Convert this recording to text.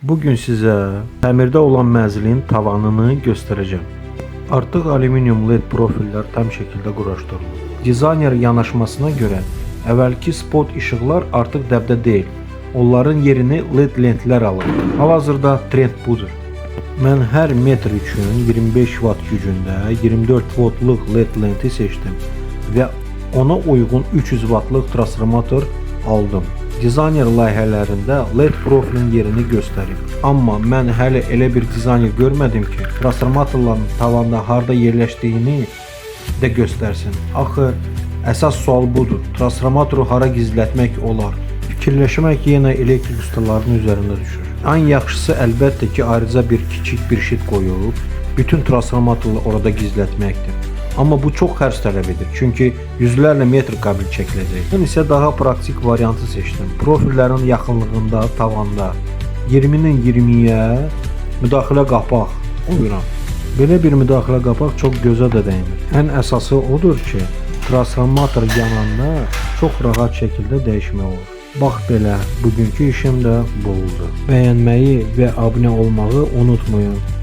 Bugün sizə təmirdə olan mənzilin tavanını göstərəcəm. Artıq alüminium LED profillər tam şəkildə quraşdırılıb. Dizayner yanaşmasına görə əvvəlki spot işıqlar artıq dəbdə deyil. Onların yerini LED lentlər alır. Hal-hazırda trend budur. Mən hər metr üçün 25 watt gücündə 24 voltluq LED lenti seçdim və ona uyğun 300 wattlıq transformator aldım. Dizayner layihələrində LED profilin yerini göstərir. Amma mən hələ elə bir dizayner görmədim ki, transformatorların tavanda harda yerləşdiyini də göstərsin. Axı əsas sual budur. Transformatoru hara gizlətmək olar? Fikirləşmək yenə elektrik ustalarının üzərində düşür. Ən yaxşısı əlbəttə ki, ayrıca bir kiçik bir şit qoyub bütün transformatorları orada gizlətməkdir. Amma bu çox xərc tələb edir, çünki yüzlərlə metr kabel çəkiləcək. Mən isə daha praktik variantı seçdim. Profillərin yaxınlığında, tavanda 20-nin 20-yə müdaxilə qapaq qoyuram. Belə bir müdaxilə qapaq çox gözə də dəymir. Ən əsası odur ki, transformator yananda çox rahat şəkildə dəyişmək olur. Bax belə, bugünkü işim də bu oldu. Bəyənməyi və abunə olmağı unutmayın.